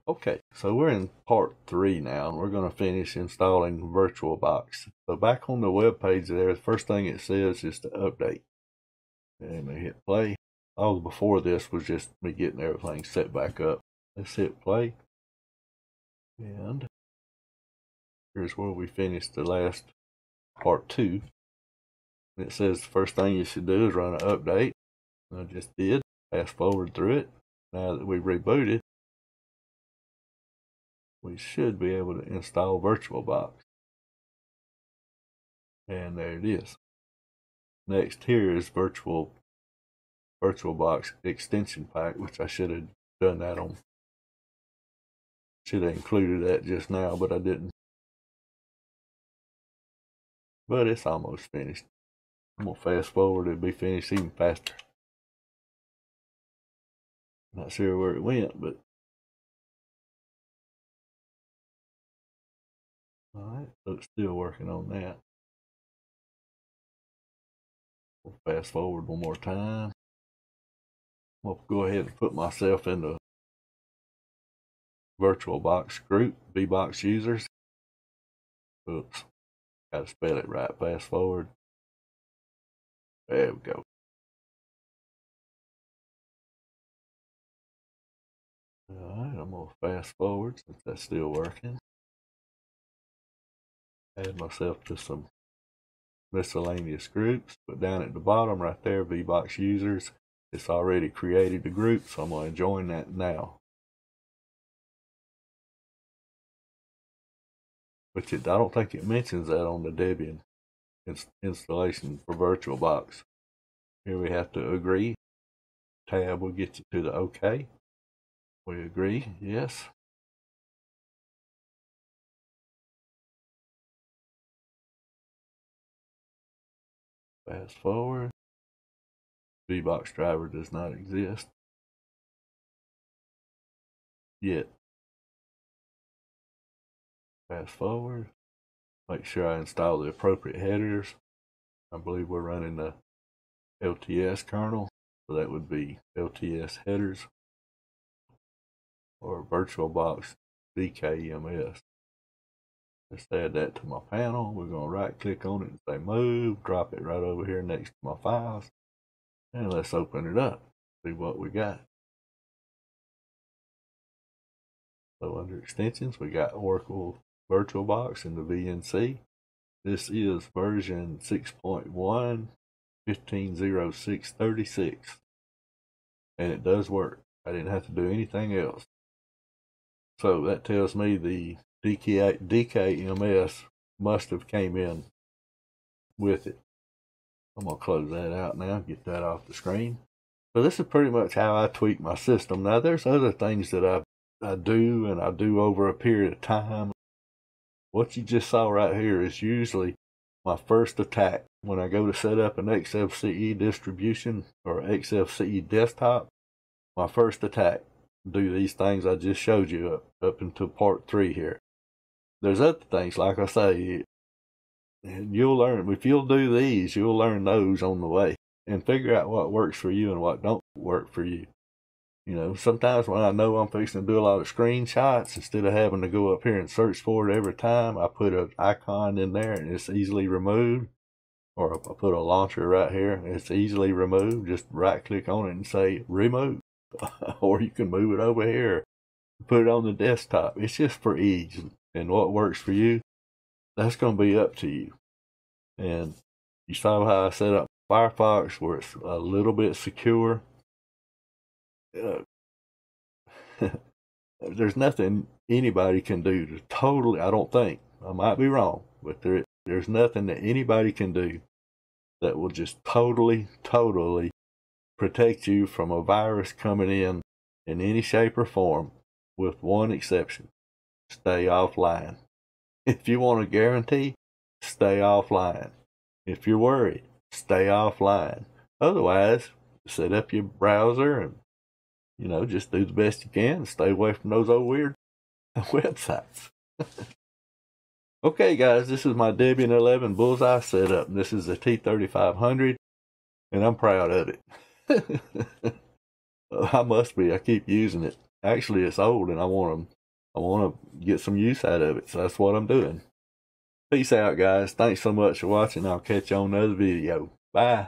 Okay, so we're in part 3 now, and we're going to finish installing VirtualBox. So back on the web page there, the first thing it says is to update. And I hit play. All before this was just me getting everything set back up. Let's hit play. And here's where we finished the last part 2. And it says the first thing you should do is run an update. And I just did. Fast forward through it. Now that we've rebooted, we should be able to install VirtualBox. And there it is. Next here is VirtualBox extension pack, which I should have done that on. Should have included that just now, but I didn't. But it's almost finished. I'm going to fast forward, it'll be finished even faster. Not sure where it went, but. Alright, so it's still working on that. We'll fast forward one more time. I'll go ahead and put myself in the VirtualBox group, VBox users. Oops, gotta spell it right. Fast forward. There we go. Alright, I'm gonna fast forward since that's still working. Add myself to some miscellaneous groups, but down at the bottom right there, VBox users, it's already created the group, so I'm going to join that now. Which I don't think it mentions that on the Debian installation for VirtualBox. Here we have to agree. Tab will get you to the OK. We agree, yes. Fast forward. VBox driver does not exist yet. Fast forward. Make sure I install the appropriate headers. I believe we're running the LTS kernel, so that would be LTS headers or VirtualBox DKEMS. Let's add that to my panel. We're going to right click on it and say move, drop it right over here next to my files, and let's open it up, see what we got. So under extensions, we got Oracle VirtualBox and the VNC. This is version 6.1, 15.06.36, and it does work. I didn't have to do anything else. So that tells me the DKEMS must have came in with it. I'm going to close that out now, get that off the screen. So this is pretty much how I tweak my system. Now there's other things that I do, and I do over a period of time. What you just saw right here is usually my first attack. When I go to set up an Xfce distribution or Xfce desktop, my first attack, do these things I just showed you up until part 3 here. There's other things, like I say, and you'll learn. If you'll do these, you'll learn those on the way and figure out what works for you and what don't work for you. You know, sometimes when I know I'm fixing to do a lot of screenshots, instead of having to go up here and search for it every time, I put an icon in there and it's easily removed. Or I put a launcher right here and it's easily removed. Just right click on it and say remove. Or you can move it over here, put it on the desktop. It's just for ease, and what works for you, that's going to be up to you. And you saw how I set up Firefox where it's a little bit secure. There's nothing anybody can do to totally, I don't think, I might be wrong, but there's nothing that anybody can do that will just totally protect you from a virus coming in any shape or form, with one exception: stay offline. If you want a guarantee, stay offline. If you're worried, stay offline. Otherwise, set up your browser and, you know, just do the best you can and stay away from those old weird websites. Okay guys, this is my Debian 11 Bullseye setup. This is a T3500, and I'm proud of it. I must be. I keep using it. Actually, it's old, and I want I want to get some use out of it, so that's what I'm doing. Peace out, guys. Thanks so much for watching. I'll catch you on another video. Bye.